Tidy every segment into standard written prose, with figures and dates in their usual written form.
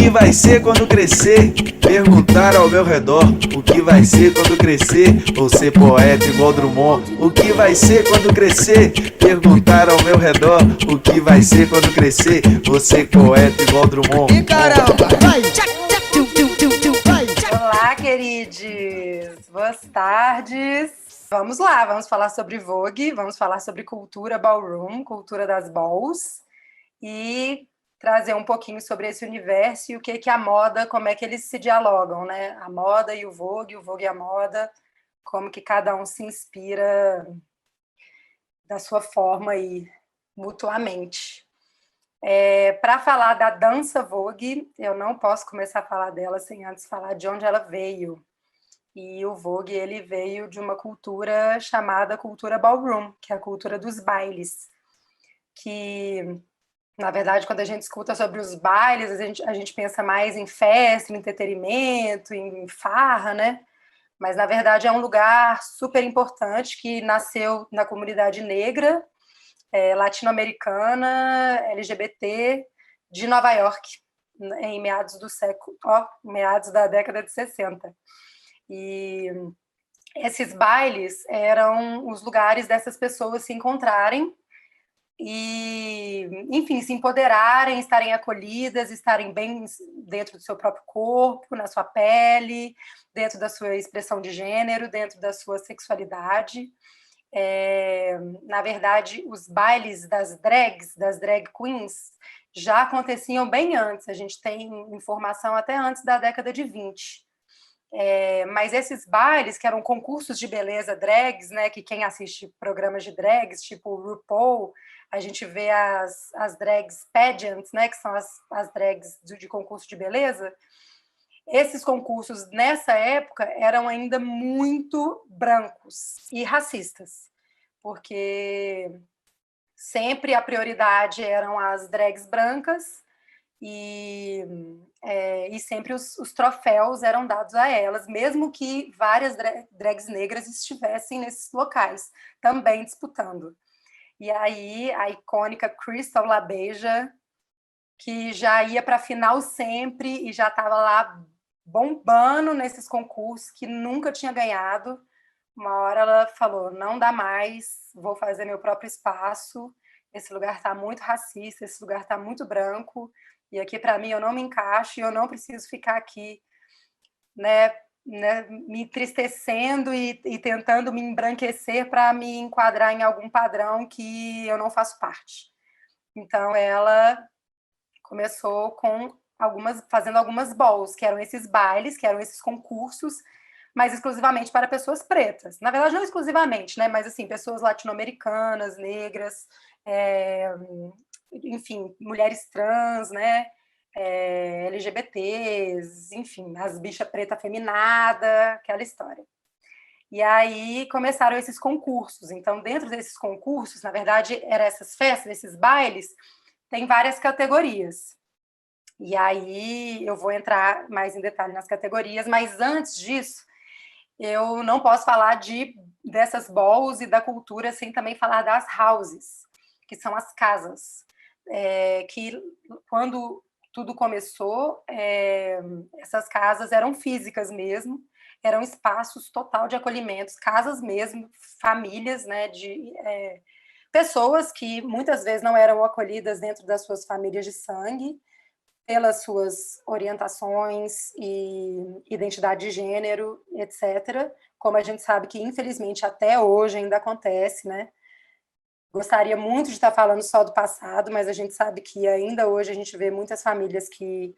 que vai ser quando crescer? Perguntaram ao meu redor o que vai ser quando crescer? Vou ser poeta igual Drummond. O que vai ser quando crescer? Perguntaram ao meu redor o que vai ser quando crescer? Vou ser poeta igual Drummond. E caramba, vai! Olá, queridos! Boas tardes! Vamos lá, vamos falar sobre Vogue, vamos falar sobre cultura ballroom, cultura das balls, e trazer um pouquinho sobre esse universo e o que a moda, como é que eles se dialogam, né? A moda e o Vogue e a moda, como que cada um se inspira da sua forma aí, mutuamente. Para falar da dança Vogue, eu não posso começar a falar dela sem antes falar de onde ela veio. E o Vogue, ele veio de uma cultura chamada cultura ballroom, que é a cultura dos bailes, que, na verdade, quando a gente escuta sobre os bailes, a gente pensa mais em festa, em entretenimento, em farra, né? Mas, na verdade, é um lugar super importante que nasceu na comunidade negra, latino-americana, LGBT, de Nova York, em meados da década de 60. E esses bailes eram os lugares dessas pessoas se encontrarem e, enfim, se empoderarem, estarem acolhidas, estarem bem dentro do seu próprio corpo, na sua pele, dentro da sua expressão de gênero, dentro da sua sexualidade. Na verdade, os bailes das drag queens, já aconteciam bem antes. A gente tem informação até antes da década de 20. Mas esses bailes, que eram concursos de beleza drags, né, que quem assiste programas de drags, tipo RuPaul, a gente vê as drags pageants, né, que são as drags de concurso de beleza. Esses concursos, nessa época, eram ainda muito brancos e racistas, porque sempre a prioridade eram as drags brancas e sempre os troféus eram dados a elas, mesmo que várias drags negras estivessem nesses locais, também disputando. E aí, a icônica Crystal LaBeija, que já ia para a final sempre e já estava lá bombando nesses concursos, que nunca tinha ganhado. Uma hora ela falou, não dá mais, vou fazer meu próprio espaço, esse lugar está muito racista, esse lugar está muito branco, e aqui, para mim, eu não me encaixo e eu não preciso ficar aqui, né, me entristecendo e tentando me embranquecer para me enquadrar em algum padrão que eu não faço parte. Então, ela começou fazendo algumas balls, que eram esses bailes, que eram esses concursos, mas exclusivamente para pessoas pretas. Na verdade, não exclusivamente, né? Mas assim, pessoas latino-americanas, negras, enfim, mulheres trans, né? LGBTs, enfim, as bichas preta feminada, aquela história. E aí começaram esses concursos. Então, dentro desses concursos, na verdade, eram essas festas, esses bailes, tem várias categorias. E aí eu vou entrar mais em detalhe nas categorias, mas antes disso, eu não posso falar dessas balls e da cultura sem também falar das houses, que são as casas, que quando tudo começou, essas casas eram físicas mesmo, eram espaços total de acolhimentos, casas mesmo, famílias, né, de pessoas que muitas vezes não eram acolhidas dentro das suas famílias de sangue, pelas suas orientações e identidade de gênero, etc. Como a gente sabe que, infelizmente, até hoje ainda acontece, né? Gostaria muito de estar falando só do passado, mas a gente sabe que ainda hoje a gente vê muitas famílias que,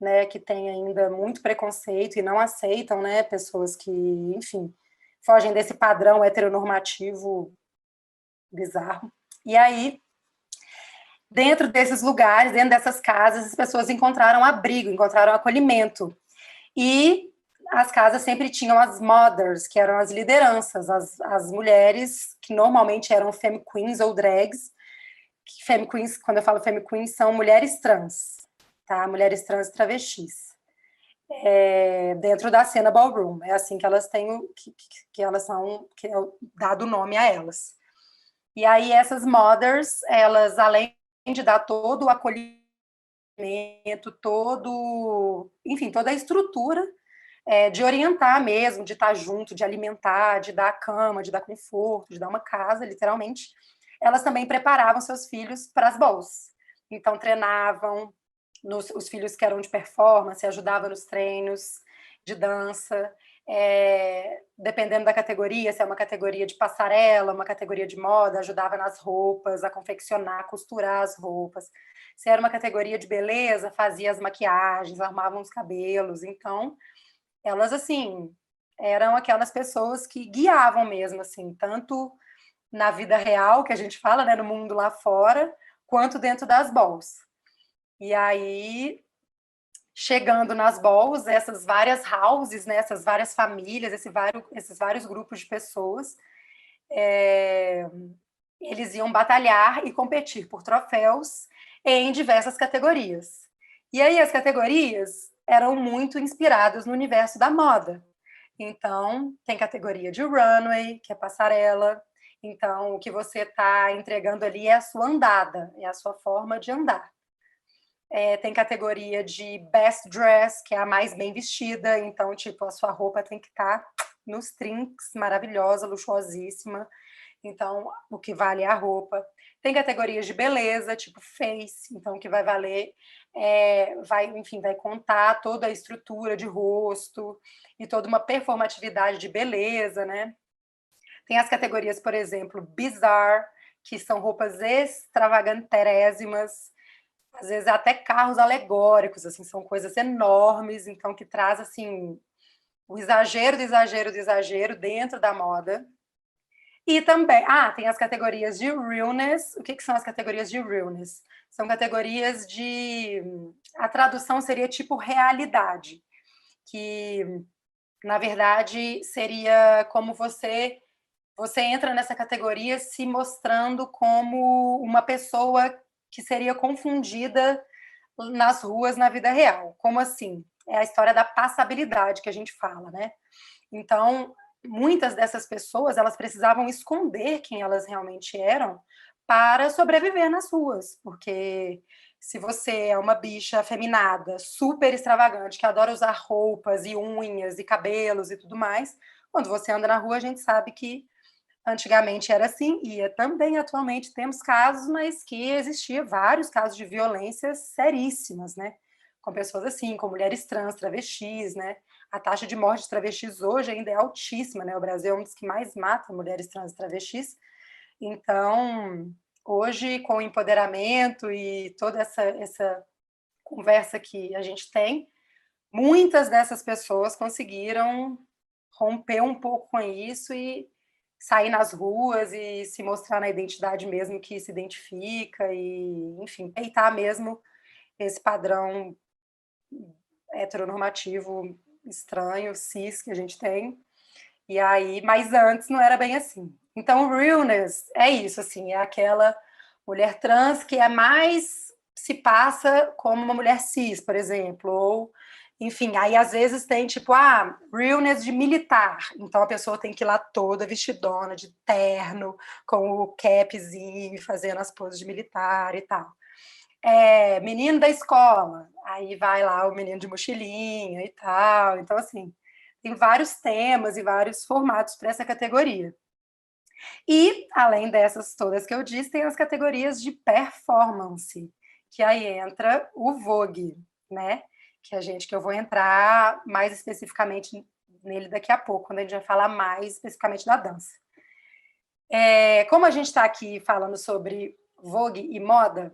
né, que têm ainda muito preconceito e não aceitam, né, pessoas que, enfim, fogem desse padrão heteronormativo bizarro. E aí, dentro desses lugares, dentro dessas casas, as pessoas encontraram abrigo, encontraram acolhimento. E as casas sempre tinham as mothers, que eram as lideranças, as mulheres que normalmente eram femme queens ou drags. Femme queens, quando eu falo femme queens, são mulheres trans, tá? Mulheres trans travestis. Dentro da cena ballroom, é assim que elas têm, que elas são, que é dado o nome a elas. E aí essas mothers, elas, além de dar todo o acolhimento enfim, toda a estrutura de orientar mesmo, de estar junto, de alimentar, de dar cama, de dar conforto, de dar uma casa, literalmente. Elas também preparavam seus filhos para as balls. Então, treinavam os filhos que eram de performance, ajudavam nos treinos de dança, dependendo da categoria, se é uma categoria de passarela, uma categoria de moda, ajudava nas roupas, a confeccionar, costurar as roupas. Se era uma categoria de beleza, fazia as maquiagens, arrumavam os cabelos. Então, elas, assim, eram aquelas pessoas que guiavam mesmo, assim, tanto na vida real, que a gente fala, né, no mundo lá fora, quanto dentro das balls. E aí, chegando nas balls, essas várias houses, né, essas várias famílias, esses vários grupos de pessoas, eles iam batalhar e competir por troféus em diversas categorias. E aí as categorias eram muito inspiradas no universo da moda. Então, tem categoria de runway, que é passarela. Então, o que você está entregando ali é a sua andada, é a sua forma de andar. Tem categoria de best dress, que é a mais bem vestida. Então, tipo, a sua roupa tem que estar nos trinks, maravilhosa, luxuosíssima. Então, o que vale é a roupa. Tem categorias de beleza, tipo face, então o que vai valer vai contar toda a estrutura de rosto e toda uma performatividade de beleza, né? Tem as categorias, por exemplo, bizarre, que são roupas extravagantésimas, às vezes até carros alegóricos, assim, são coisas enormes, então que traz assim o exagero do exagero do exagero dentro da moda. E também, tem as categorias de realness. O que são as categorias de realness? São categorias a tradução seria tipo realidade, que na verdade seria como você entra nessa categoria se mostrando como uma pessoa que seria confundida nas ruas na vida real. Como assim? É a história da passabilidade que a gente fala, né? Então, muitas dessas pessoas, elas precisavam esconder quem elas realmente eram para sobreviver nas ruas, porque se você é uma bicha afeminada, super extravagante, que adora usar roupas e unhas e cabelos e tudo mais, quando você anda na rua, a gente sabe que antigamente era assim, e também atualmente temos casos, mas que existia vários casos de violências seríssimas, né? Com pessoas assim, com mulheres trans, travestis, né? A taxa de morte de travestis hoje ainda é altíssima, né? O Brasil é um dos que mais mata mulheres trans e travestis. Então, hoje, com o empoderamento e toda essa conversa que a gente tem, muitas dessas pessoas conseguiram romper um pouco com isso e sair nas ruas e se mostrar na identidade mesmo que se identifica e, enfim, peitar mesmo esse padrão heteronormativo estranho, cis, que a gente tem. E aí, mas antes não era bem assim. Então, o realness é isso, assim, é aquela mulher trans que é mais se passa como uma mulher cis, por exemplo, ou enfim, aí às vezes tem tipo, realness de militar. Então a pessoa tem que ir lá toda vestidona, de terno, com o capzinho, fazendo as poses de militar e tal. Menino da escola, aí vai lá o menino de mochilinha e tal. Então, assim, tem vários temas e vários formatos para essa categoria. E, além dessas todas que eu disse, tem as categorias de performance, que aí entra o Vogue, né? Que eu vou entrar mais especificamente nele daqui a pouco, quando a gente vai falar mais especificamente da dança. Como a gente está aqui falando sobre Vogue e moda,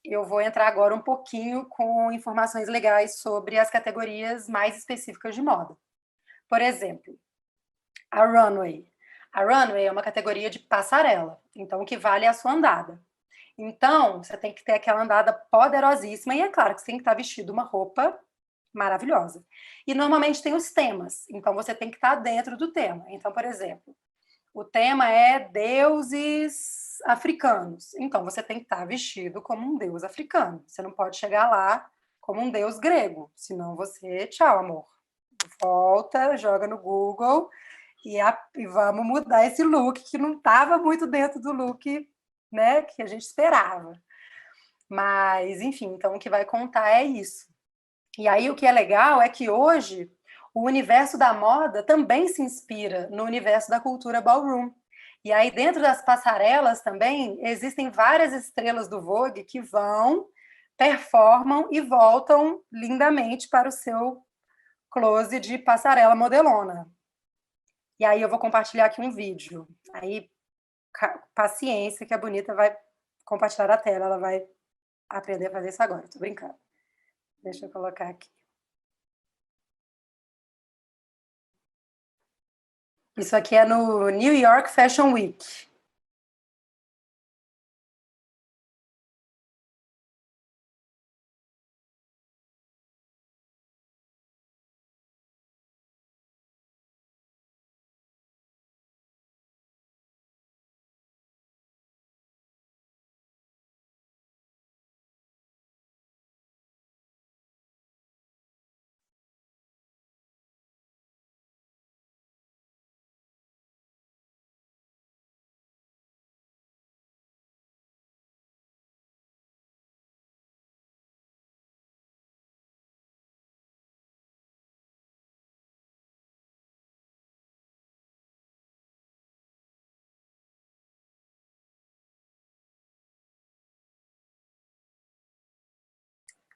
eu vou entrar agora um pouquinho com informações legais sobre as categorias mais específicas de moda. Por exemplo, a runway. A runway é uma categoria de passarela, então o que vale é a sua andada. Então, você tem que ter aquela andada poderosíssima, e é claro que você tem que estar vestido uma roupa maravilhosa. E normalmente tem os temas, então você tem que estar dentro do tema. Então, por exemplo, o tema é deuses africanos. Então, você tem que estar vestido como um deus africano. Você não pode chegar lá como um deus grego, senão você, tchau, amor. Volta, joga no Google e vamos mudar esse look, que não estava muito dentro do look, né, que a gente esperava. Mas, enfim, então o que vai contar é isso. E aí o que é legal é que hoje o universo da moda também se inspira no universo da cultura ballroom. E aí dentro das passarelas também existem várias estrelas do Vogue que vão, performam e voltam lindamente para o seu close de passarela modelona. E aí eu vou compartilhar aqui um vídeo. Aí paciência que a Bonita vai compartilhar a tela, ela vai aprender a fazer isso agora. Tô brincando. Deixa eu colocar aqui. Isso aqui é no New York Fashion Week.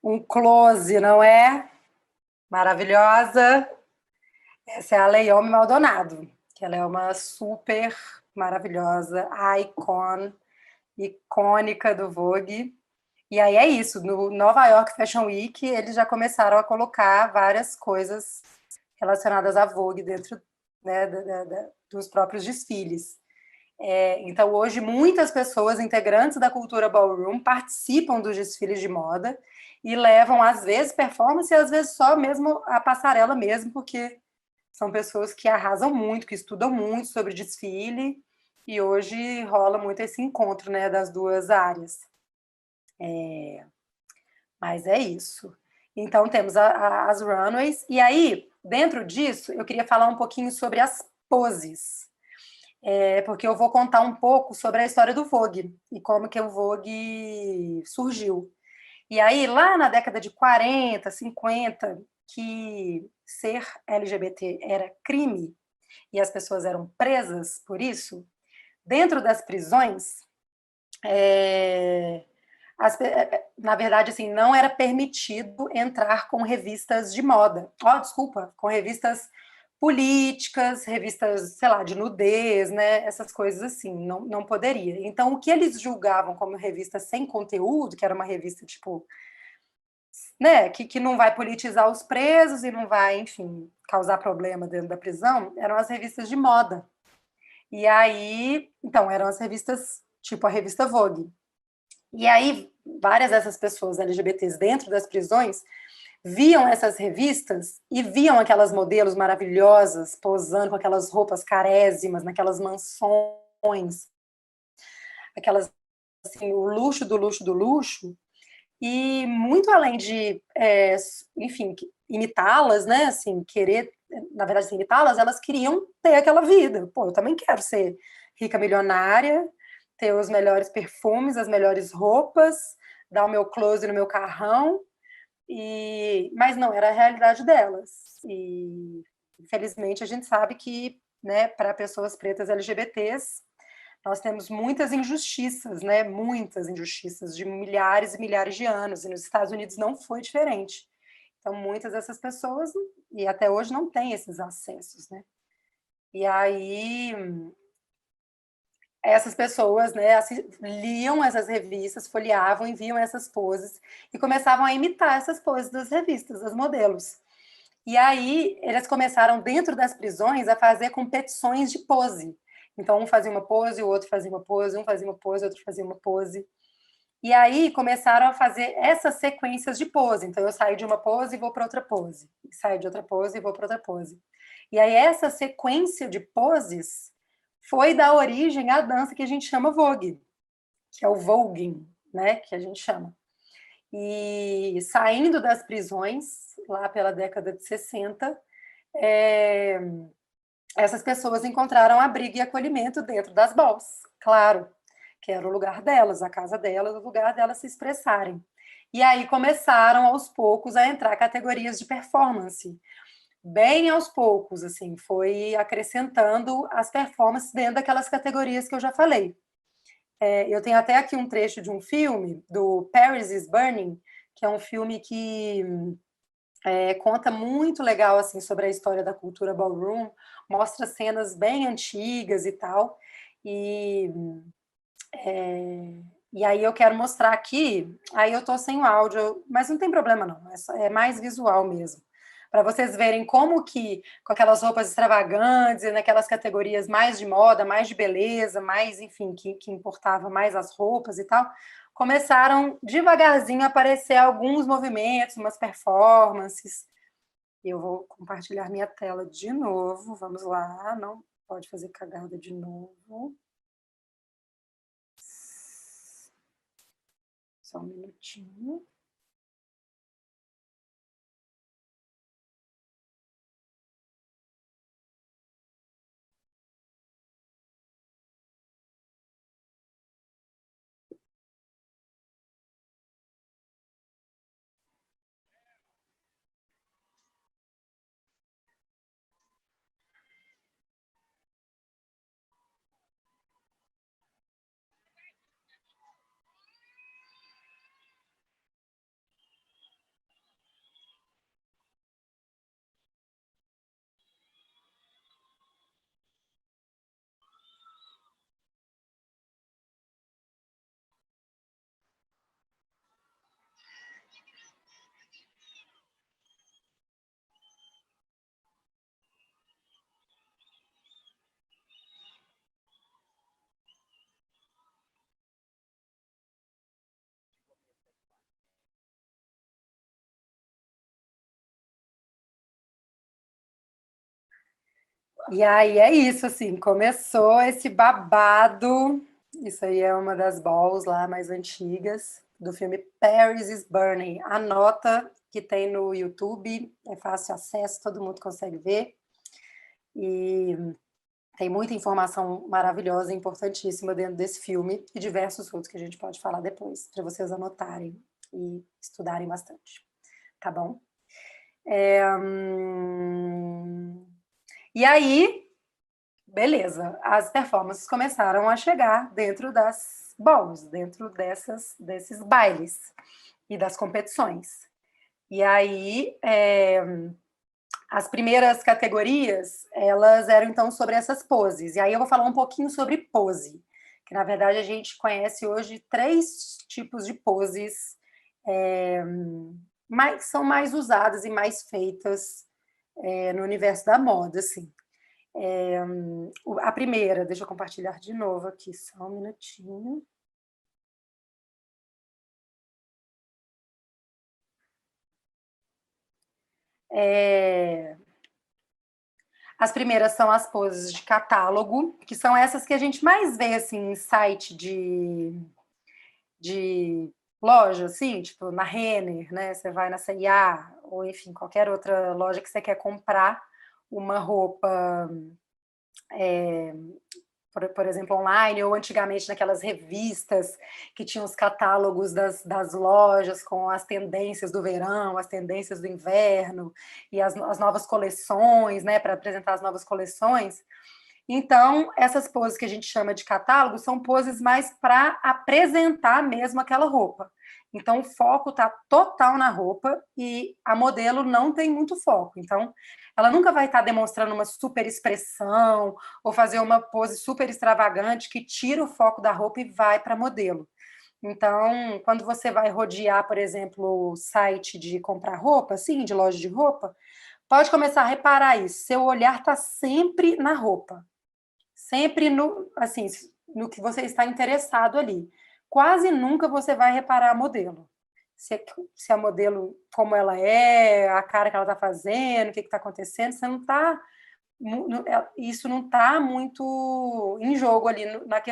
Um close, não é? Maravilhosa. Essa é a Leome Maldonado, que ela é uma super maravilhosa icônica do Vogue. E aí é isso, no Nova York Fashion Week, eles já começaram a colocar várias coisas relacionadas à Vogue dentro, né, dos próprios desfiles. Então, hoje, muitas pessoas integrantes da cultura ballroom participam dos desfiles de moda e levam, às vezes, performance e às vezes só mesmo a passarela mesmo, porque são pessoas que arrasam muito, que estudam muito sobre desfile, e hoje rola muito esse encontro, né, das duas áreas. Mas é isso. Então, temos as runways, e aí, dentro disso, eu queria falar um pouquinho sobre as poses, porque eu vou contar um pouco sobre a história do Vogue, e como que o Vogue surgiu. E aí, lá na década de 40, 50, que ser LGBT era crime, e as pessoas eram presas por isso, dentro das prisões, na verdade, assim, não era permitido entrar com revistas de moda. Desculpa, com revistas políticas, revistas, sei lá, de nudez, né? Essas coisas assim, não poderia. Então, o que eles julgavam como revista sem conteúdo, que era uma revista, tipo, né, que não vai politizar os presos e não vai, enfim, causar problema dentro da prisão, eram as revistas de moda. E aí, então, eram as revistas, tipo a revista Vogue. E aí, várias dessas pessoas LGBTs dentro das prisões viam essas revistas e viam aquelas modelos maravilhosas posando com aquelas roupas carésimas, naquelas mansões, aquelas, assim, o luxo do luxo do luxo, e muito além de, enfim, imitá-las, né, assim, querer, na verdade, assim, imitá-las, elas queriam ter aquela vida. Pô, eu também quero ser rica, milionária, ter os melhores perfumes, as melhores roupas, dar o meu close no meu carrão, mas não era a realidade delas. E, infelizmente, a gente sabe que, né, para pessoas pretas LGBTs, nós temos muitas injustiças, né? Muitas injustiças de milhares e milhares de anos, e nos Estados Unidos não foi diferente. Então, muitas dessas pessoas, e até hoje, não têm esses acessos, né? E aí, essas pessoas, né, liam essas revistas, folheavam e viam essas poses, e começavam a imitar essas poses das revistas, das modelos. E aí, eles começaram, dentro das prisões, a fazer competições de pose. Então, um fazia uma pose, o outro fazia uma pose, um fazia uma pose, o outro fazia uma pose. E aí, começaram a fazer essas sequências de pose. Então, eu saio de uma pose e vou para outra pose. Saio de outra pose e vou para outra pose. E aí, essa sequência de poses foi da origem à dança que a gente chama Vogue, que é o voguing, né, que a gente chama. E saindo das prisões, lá pela década de 60, essas pessoas encontraram abrigo e acolhimento dentro das balls, claro. que era o lugar delas, a casa delas, o lugar delas se expressarem. E aí começaram, aos poucos, a entrar categorias de performance. Bem aos poucos, assim, foi acrescentando as performances dentro daquelas categorias que eu já falei. Eu tenho até aqui um trecho de um filme, do Paris is Burning, que é um filme que conta muito legal assim sobre a história da cultura ballroom, mostra cenas bem antigas e tal, e, e aí eu quero mostrar aqui, aí eu tô sem o áudio, mas não tem problema não, é mais visual mesmo, para vocês verem como que, com aquelas roupas extravagantes, e naquelas categorias mais de moda, mais de beleza, mais, enfim, que importava mais as roupas e tal, começaram devagarzinho a aparecer alguns movimentos, umas performances. Eu vou compartilhar minha tela de novo, vamos lá, não pode fazer cagada de novo. Só um minutinho. E aí é isso, assim, começou esse babado. Isso aí é uma das balls lá mais antigas do filme Paris is Burning. Anota que tem no YouTube, é fácil acesso, todo mundo consegue ver. E tem muita informação maravilhosa e importantíssima dentro desse filme e diversos outros que a gente pode falar depois, para vocês anotarem e estudarem bastante. Tá bom? E aí, beleza, as performances começaram a chegar dentro das balls, dentro desses bailes e das competições. E aí, as primeiras categorias, elas eram então sobre essas poses. E aí eu vou falar um pouquinho sobre pose, que na verdade a gente conhece hoje 3 tipos de poses são mais usadas e mais feitas no universo da moda, assim. A primeira, deixa eu compartilhar de novo aqui, só um minutinho. As primeiras são as poses de catálogo, que são essas que a gente mais vê assim, em site de loja, assim, tipo na Renner, né? Você vai na C&A, ou enfim, qualquer outra loja que você quer comprar uma roupa por exemplo, online, ou antigamente naquelas revistas que tinham os catálogos das lojas com as tendências do verão, as tendências do inverno, e as novas coleções, né, para apresentar as novas coleções. Então, essas poses que a gente chama de catálogo são poses mais para apresentar mesmo aquela roupa. Então, o foco está total na roupa e a modelo não tem muito foco. Então, ela nunca vai estar demonstrando uma super expressão ou fazer uma pose super extravagante que tira o foco da roupa e vai para a modelo. Então, quando você vai rodear, por exemplo, o site de comprar roupa, assim, de loja de roupa, pode começar a reparar isso. Seu olhar está sempre na roupa, sempre no, assim, no que você está interessado ali. Quase nunca você vai reparar a modelo. Se a modelo, como ela é, a cara que ela está fazendo, o que está acontecendo, você não está. Isso não está muito em jogo ali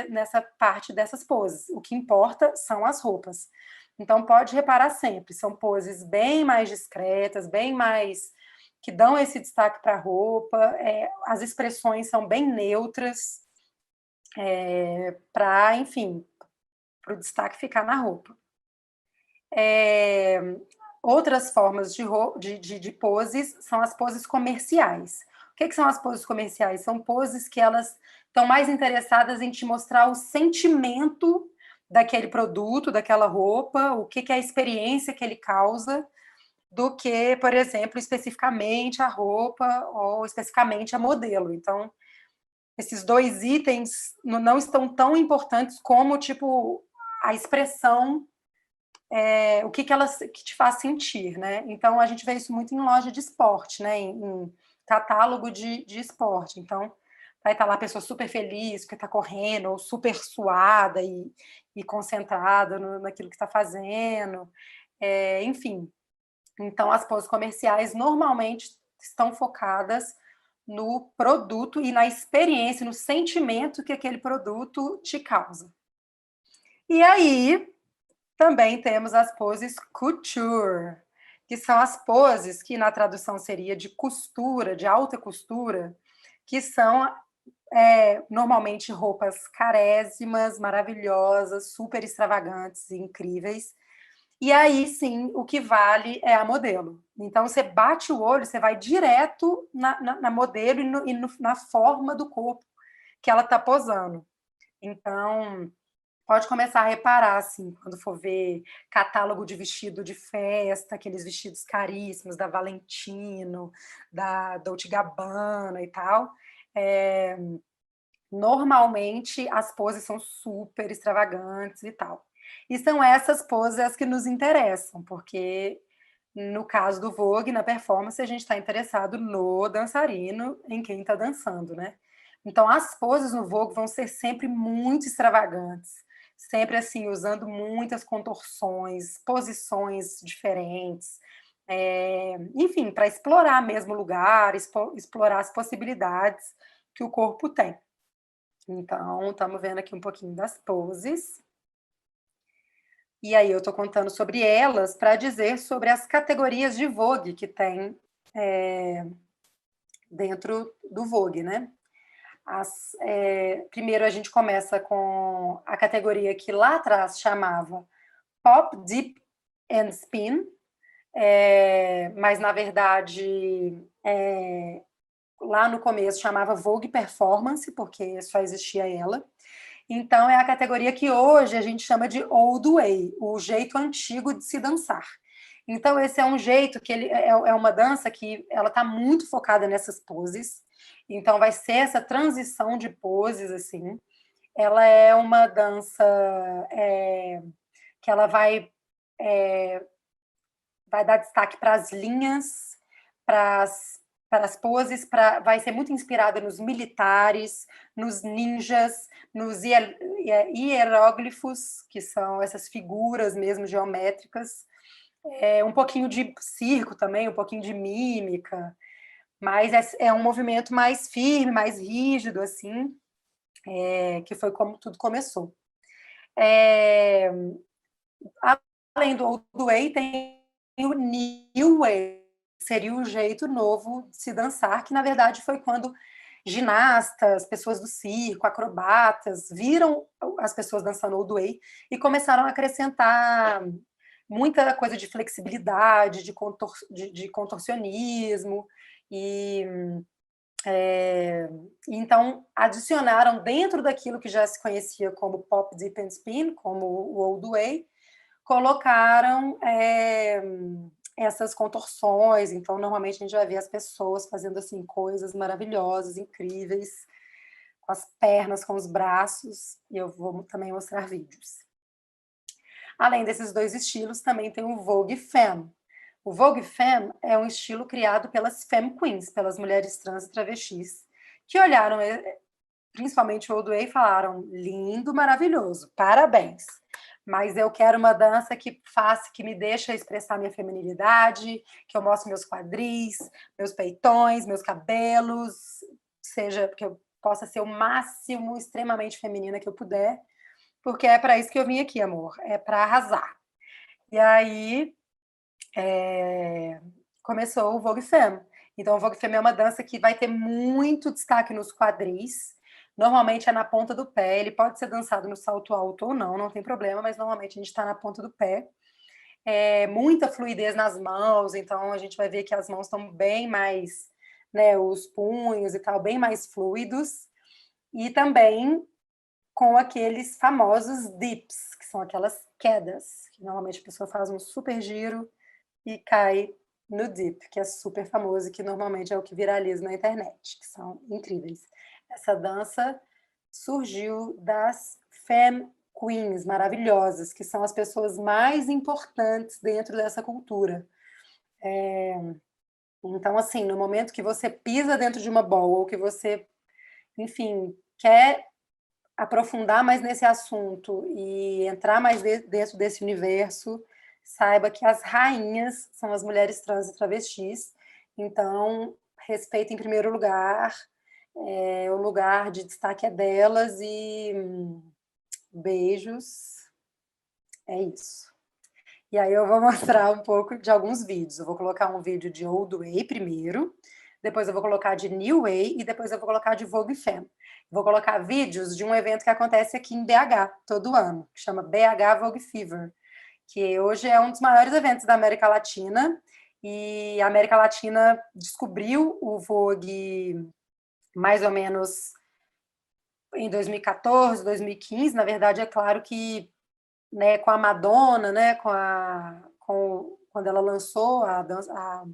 nessa parte dessas poses. O que importa são as roupas. Então, pode reparar sempre, são poses bem mais discretas, bem mais que dão esse destaque para a roupa, as expressões são bem neutras, para, enfim, para o destaque ficar na roupa. Outras formas de poses são as poses comerciais. O que são as poses comerciais? São poses que elas estão mais interessadas em te mostrar o sentimento daquele produto, daquela roupa, o que é a experiência que ele causa, do que, por exemplo, especificamente a roupa ou especificamente a modelo. Então, esses dois itens não estão tão importantes como, tipo, a expressão, o que que te faz sentir, né? Então, a gente vê isso muito em loja de esporte, né? Em catálogo de esporte. Então, vai estar lá a pessoa super feliz, porque está correndo, ou super suada e concentrada naquilo que está fazendo. Enfim. Então, as poses comerciais normalmente estão focadas no produto e na experiência, no sentimento que aquele produto te causa. E aí, também temos as poses couture, que são as poses que na tradução seria de costura, de alta costura, que são normalmente roupas carésimas, maravilhosas, super extravagantes e incríveis. E aí sim, o que vale é a modelo. Então você bate o olho, você vai direto na modelo na forma do corpo que ela está posando. Então, pode começar a reparar, assim, quando for ver catálogo de vestido de festa, aqueles vestidos caríssimos da Valentino, da Dolce Gabbana e tal. Normalmente as poses são super extravagantes e tal. E são essas poses as que nos interessam, porque no caso do Vogue, na performance, a gente está interessado no dançarino, em quem está dançando, né? Então, as poses no Vogue vão ser sempre muito extravagantes, sempre assim, usando muitas contorções, posições diferentes, enfim, para explorar mesmo o lugar, explorar as possibilidades que o corpo tem. Então, estamos vendo aqui um pouquinho das poses. E aí eu estou contando sobre elas para dizer sobre as categorias de Vogue que tem dentro do Vogue, né? Primeiro a gente começa com a categoria que lá atrás chamava Pop, Dip and Spin, mas na verdade lá no começo chamava Vogue Performance, porque só existia ela. Então, é a categoria que hoje a gente chama de Old Way, o jeito antigo de se dançar. Então, esse é um jeito que é uma dança que ela está muito focada nessas poses. Então, vai ser essa transição de poses, assim. Ela é uma dança que ela vai dar destaque para as linhas, para as poses, vai ser muito inspirada nos militares, nos ninjas, nos hieróglifos, que são essas figuras mesmo geométricas, um pouquinho de circo também, um pouquinho de mímica, mas é um movimento mais firme, mais rígido, assim, que foi como tudo começou. Além do Old Way, tem o New Way, seria o jeito novo de se dançar, que na verdade foi quando ginastas, pessoas do circo, acrobatas, viram as pessoas dançando Old Way e começaram a acrescentar muita coisa de flexibilidade, de contorcionismo, e então adicionaram dentro daquilo que já se conhecia como Pop, Dip and Spin, como o Old Way, colocaram essas contorções. Então, normalmente a gente vai ver as pessoas fazendo assim coisas maravilhosas, incríveis, com as pernas, com os braços, e eu vou também mostrar vídeos. Além desses dois estilos, também tem o Vogue Femme. O Vogue Femme é um estilo criado pelas Femme Queens, pelas mulheres trans e travestis, que olharam principalmente o Old Way e falaram: lindo, maravilhoso, parabéns. Mas eu quero uma dança que me deixa expressar minha feminilidade, que eu mostre meus quadris, meus peitões, meus cabelos, seja que eu possa ser o máximo extremamente feminina que eu puder, porque é para isso que eu vim aqui, amor, é para arrasar. E aí começou o Vogue Femme. Então, o Vogue Femme é uma dança que vai ter muito destaque nos quadris, Normalmente é na ponta do pé, ele pode ser dançado no salto alto ou não, não tem problema, mas normalmente a gente está na ponta do pé. Muita fluidez nas mãos, então a gente vai ver que as mãos estão bem mais, né, os punhos e tal, bem mais fluidos. E também com aqueles famosos dips, que são aquelas quedas, que normalmente a pessoa faz um super giro e cai no dip, que é super famoso e que normalmente é o que viraliza na internet, que são incríveis. Essa dança surgiu das femme queens maravilhosas, que são as pessoas mais importantes dentro dessa cultura. Então, assim, no momento que você pisa dentro de uma bola ou que você, enfim, quer aprofundar mais nesse assunto e entrar mais dentro desse universo, saiba que as rainhas são as mulheres trans e travestis. Então, respeita em primeiro lugar, o lugar de destaque é delas e beijos, é isso. E aí eu vou mostrar um pouco de alguns vídeos. Eu vou colocar um vídeo de Old Way primeiro, depois eu vou colocar de New Way e depois eu vou colocar de Vogue Femme. Vou colocar vídeos de um evento que acontece aqui em BH todo ano, que chama BH Vogue Fever, que hoje é um dos maiores eventos da América Latina. E a América Latina descobriu o Vogue mais ou menos em 2014, 2015. Na verdade, é claro que, né, com a Madonna, né, quando ela lançou a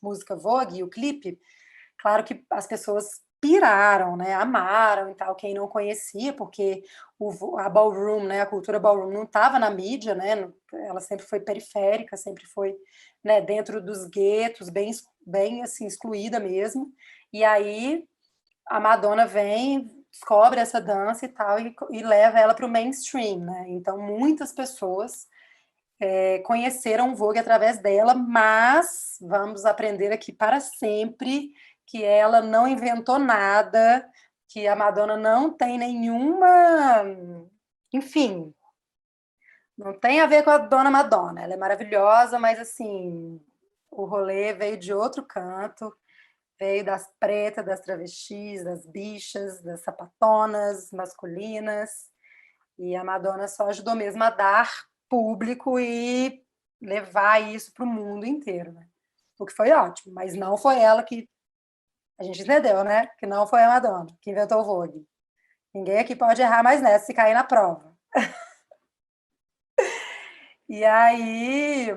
música Vogue, o clipe, claro que as pessoas piraram, né, amaram e tal, quem não conhecia, porque a ballroom, né, a cultura ballroom não estava na mídia, né, ela sempre foi periférica, sempre foi, né, dentro dos guetos, bem assim, excluída mesmo, e aí a Madonna vem, descobre essa dança e tal, e leva ela para o mainstream, né? Então, muitas pessoas conheceram o Vogue através dela, mas vamos aprender aqui para sempre que ela não inventou nada, que a Madonna não tem nenhuma. Enfim, não tem a ver com a Dona Madonna. Ela é maravilhosa, mas assim, o rolê veio de outro canto. Veio das pretas, das travestis, das bichas, das sapatonas masculinas. E a Madonna só ajudou mesmo a dar público e levar isso para o mundo inteiro, né? O que foi ótimo, mas não foi ela que. A gente entendeu, né? Que não foi a Madonna que inventou o Vogue. Ninguém aqui pode errar mais nessa se cair na prova. E aí,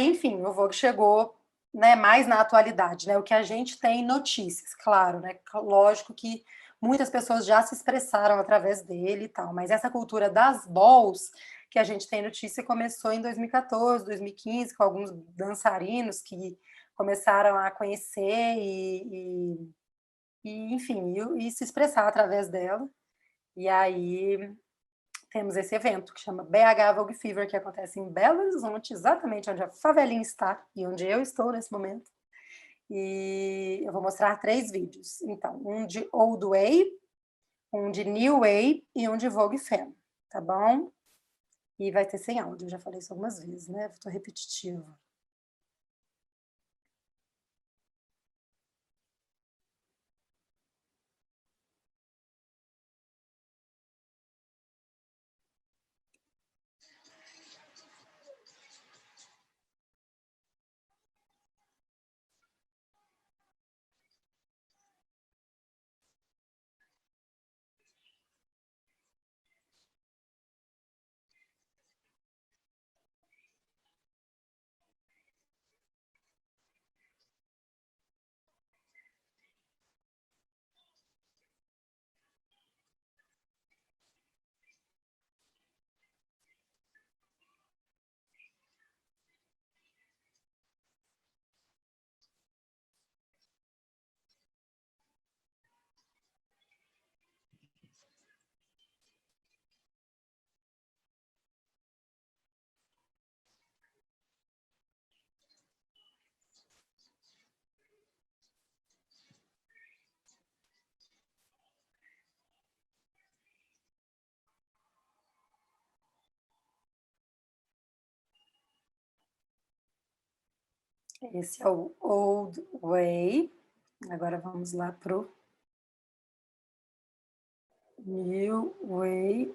enfim, o Vogue chegou, né, mais na atualidade, né? O que a gente tem notícias, claro, né? Lógico que muitas pessoas já se expressaram através dele e tal, mas essa cultura das balls que a gente tem notícia começou em 2014, 2015, com alguns dançarinos que começaram a conhecer enfim, e se expressar através dela. E aí temos esse evento que chama BH Vogue Fever, que acontece em Belo Horizonte, exatamente onde a favelinha está e onde eu estou nesse momento. E eu vou mostrar 3 vídeos. Então, um de Old Way, um de New Way e um de Vogue Femme, tá bom? E vai ter sem áudio, eu já falei isso algumas vezes, né? Estou repetitiva. Esse é o Old Way. Agora vamos lá pro New Way.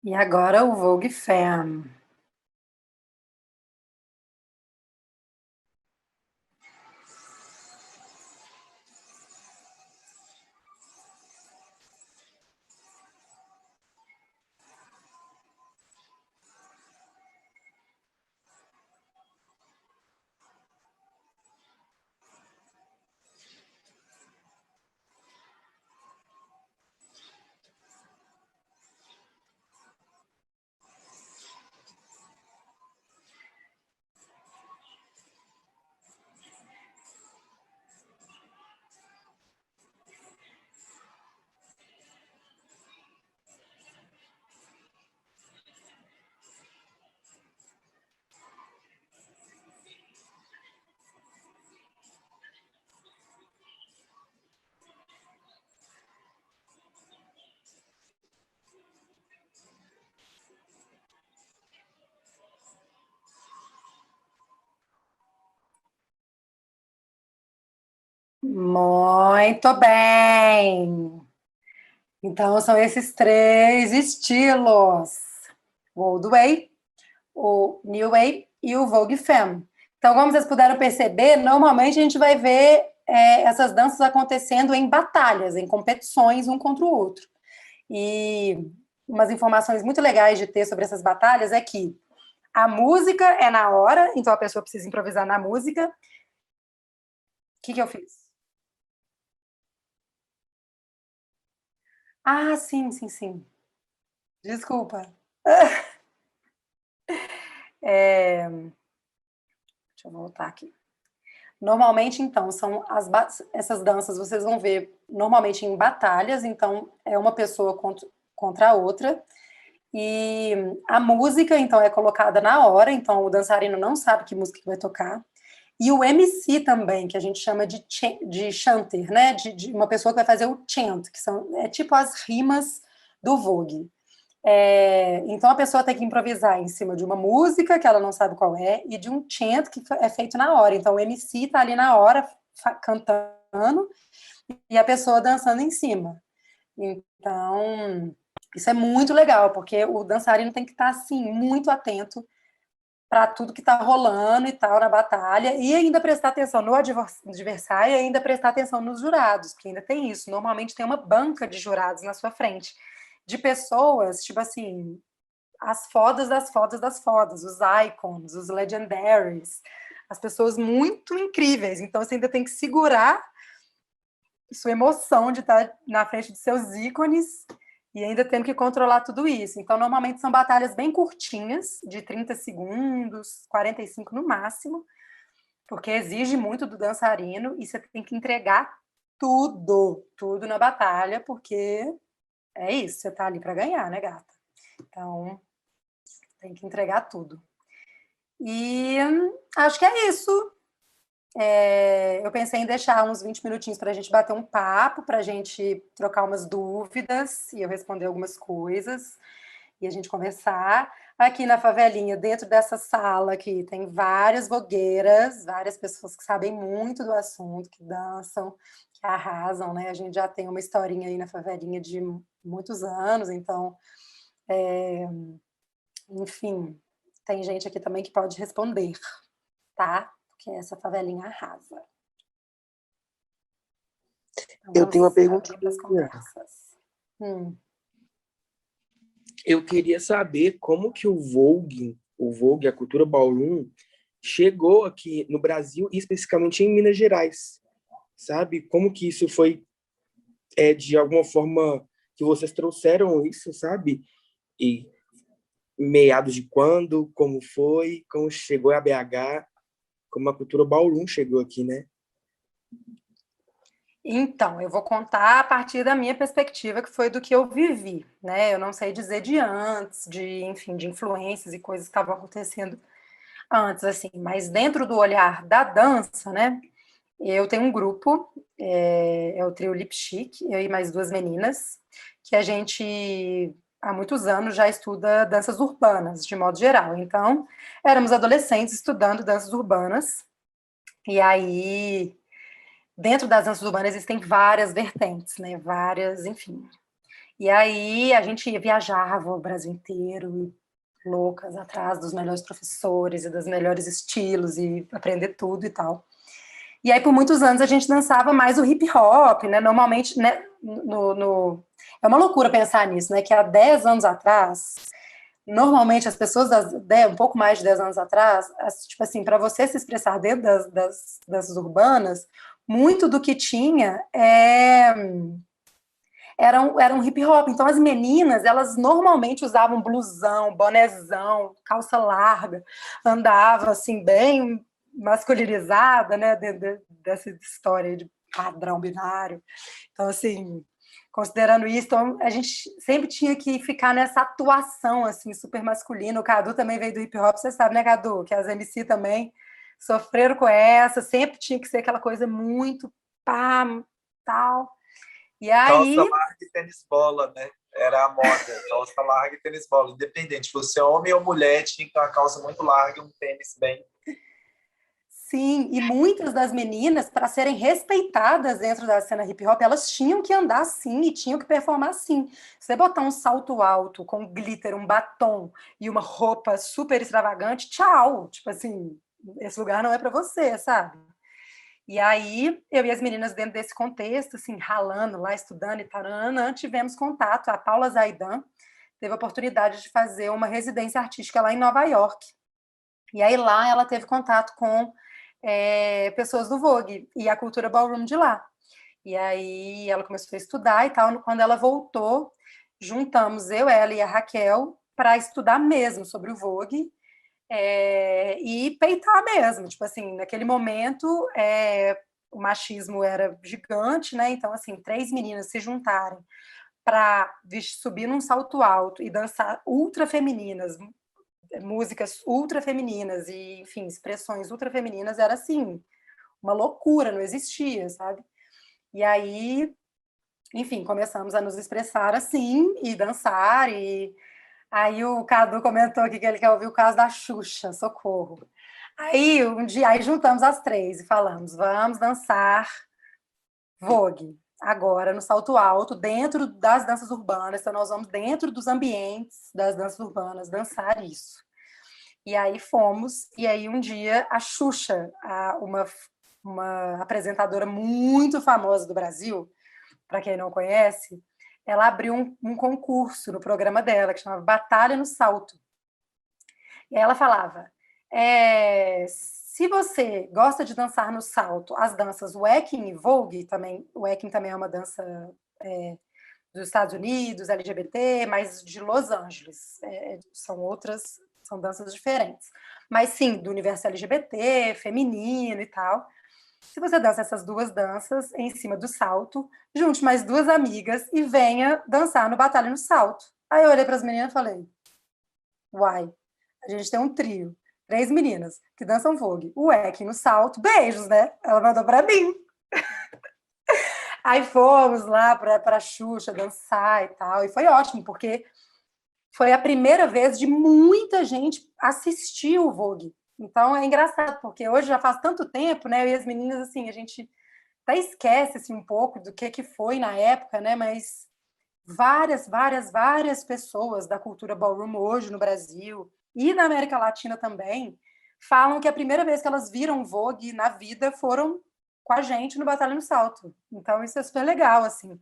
E agora o Vogue Femme. Muito bem! Então, são esses três estilos: o Old Way, o New Way e o Vogue Femme. Então, como vocês puderam perceber, normalmente a gente vai ver essas danças acontecendo em batalhas, em competições um contra o outro. E umas informações muito legais de ter sobre essas batalhas é que a música é na hora, então a pessoa precisa improvisar na música. O que eu fiz? Ah, sim, sim, sim. Desculpa. Deixa eu voltar aqui. Normalmente, então, são essas danças, vocês vão ver normalmente em batalhas, então é uma pessoa contra a outra, e a música, então, é colocada na hora, então o dançarino não sabe que música que vai tocar, e o MC também, que a gente chama de chanter, né, de uma pessoa que vai fazer o chant, que é tipo as rimas do Vogue. Então a pessoa tem que improvisar em cima de uma música que ela não sabe qual é e de um chant que é feito na hora. Então o MC está ali na hora cantando e a pessoa dançando em cima. Então isso é muito legal, porque o dançarino tem que estar assim muito atento para tudo que está rolando e tal na batalha, e ainda prestar atenção no adversário e ainda prestar atenção nos jurados, que ainda tem isso. Normalmente tem uma banca de jurados na sua frente, de pessoas, tipo assim, as fodas das fodas das fodas, os icons, os legendaries, as pessoas muito incríveis. Então você ainda tem que segurar sua emoção de estar na frente dos seus ícones e ainda tendo que controlar tudo isso. Então, normalmente são batalhas bem curtinhas, de 30 segundos, 45 no máximo, porque exige muito do dançarino e você tem que entregar tudo na batalha, porque é isso, você tá ali para ganhar, né, gata? Então, tem que entregar tudo. E acho que é isso. Eu pensei em deixar uns 20 minutinhos para a gente bater um papo, para a gente trocar umas dúvidas e eu responder algumas coisas e a gente conversar. Aqui na favelinha, dentro dessa sala aqui, tem várias vogueiras, várias pessoas que sabem muito do assunto, que dançam, que arrasam, né? A gente já tem uma historinha aí na favelinha de muitos anos, então Enfim, tem gente aqui também que pode responder, tá? Porque essa favelinha arrasa. Então, Eu tenho uma vamos abrir para as perguntinha. conversas. Hum. Eu queria saber como que o Vogue, a cultura ballroom, chegou aqui no Brasil e especificamente em Minas Gerais, sabe? Como que isso foi, de alguma forma, que vocês trouxeram isso, sabe? E meados de quando, como foi, como chegou a BH, como a cultura ballroom chegou aqui, né? Então, eu vou contar a partir da minha perspectiva, que foi do que eu vivi, né? Eu não sei dizer de antes, enfim, de influências e coisas que estavam acontecendo antes, assim, mas dentro do olhar da dança, né? Eu tenho um grupo, é o trio Lip Chic, eu e mais duas meninas, que a gente há muitos anos já estuda danças urbanas, de modo geral. Então, éramos adolescentes estudando danças urbanas, e aí, dentro das danças urbanas existem várias vertentes, né? Várias, enfim. E aí a gente viajava o Brasil inteiro, loucas, atrás dos melhores professores e dos melhores estilos, e aprender tudo e tal. E aí, por muitos anos, a gente dançava mais o hip hop, né? Normalmente, né? É uma loucura pensar nisso, né? Que há 10 anos atrás, normalmente as pessoas, um pouco mais de 10 anos atrás, tipo assim, para você se expressar dentro das danças urbanas, muito do que tinha era um hip hop. Então, as meninas, elas normalmente usavam blusão, bonezão, calça larga, andava assim, bem masculinizada, né, dessa história de padrão binário. Então, assim, considerando isso, então, a gente sempre tinha que ficar nessa atuação, assim, super masculina. O Cadu também veio do hip hop, você sabe, né, Cadu? Que as MC também sofreram com essa, sempre tinha que ser aquela coisa muito pá, tal. E Calça aí, larga e tênis bola, né? Era a moda, calça larga e tênis bola. Independente, se você é homem ou mulher, tinha que ter uma calça muito larga e um tênis bem. sim, e muitas das meninas, para serem respeitadas dentro da cena hip hop, elas tinham que andar assim e tinham que performar assim. Você botar um salto alto com glitter, um batom e uma roupa super extravagante, tchau. Tipo assim, esse lugar não é para você, sabe? E aí, eu e as meninas dentro desse contexto, assim, ralando lá, estudando e tarana, tivemos contato. A Paula Zaidan teve a oportunidade de fazer uma residência artística lá em Nova York. E aí lá ela teve contato com pessoas do Vogue e a cultura ballroom de lá. E aí ela começou a estudar e tal. Quando ela voltou, juntamos eu, ela e a Raquel para estudar mesmo sobre o Vogue e peitar mesmo. Tipo assim, naquele momento o machismo era gigante, né? Então, assim, 3 meninas se juntarem para subir num salto alto e dançar ultra femininas, músicas ultra femininas e, enfim, expressões ultra femininas, era assim, uma loucura, não existia, sabe? E aí, enfim, começamos a nos expressar assim e dançar. E aí o Cadu comentou aqui que ele quer ouvir o caso da Xuxa, socorro. Aí um dia aí juntamos as três e falamos: vamos dançar Vogue agora no salto alto, dentro das danças urbanas. Então, nós vamos dentro dos ambientes das danças urbanas dançar isso. E aí fomos, e aí um dia a Xuxa, uma apresentadora muito famosa do Brasil, para quem não conhece, ela abriu um concurso no programa dela, que chamava Batalha no Salto. E aí ela falava, se você gosta de dançar no salto, as danças Waacking e Vogue, também, o Waacking também é uma dança dos Estados Unidos, LGBT, mas de Los Angeles, são danças diferentes. Mas sim, do universo LGBT, feminino e tal. Se você dança essas duas danças em cima do salto, junte mais duas amigas e venha dançar no Batalha no Salto. Aí eu olhei para as meninas e falei, uai, a gente tem um trio, 3 meninas que dançam Vogue, o Eck no salto, beijos, né? Ela mandou para mim. Aí fomos lá para a Xuxa dançar e tal, e foi ótimo, porque foi a primeira vez de muita gente assistir o Vogue. Então é engraçado, porque hoje já faz tanto tempo, né? Eu e as meninas, assim, a gente até esquece assim, um pouco do que foi na época, né? Mas várias pessoas da cultura ballroom hoje no Brasil e na América Latina também falam que a primeira vez que elas viram Vogue na vida foram com a gente no Batalha no Salto. Então isso é super legal, assim.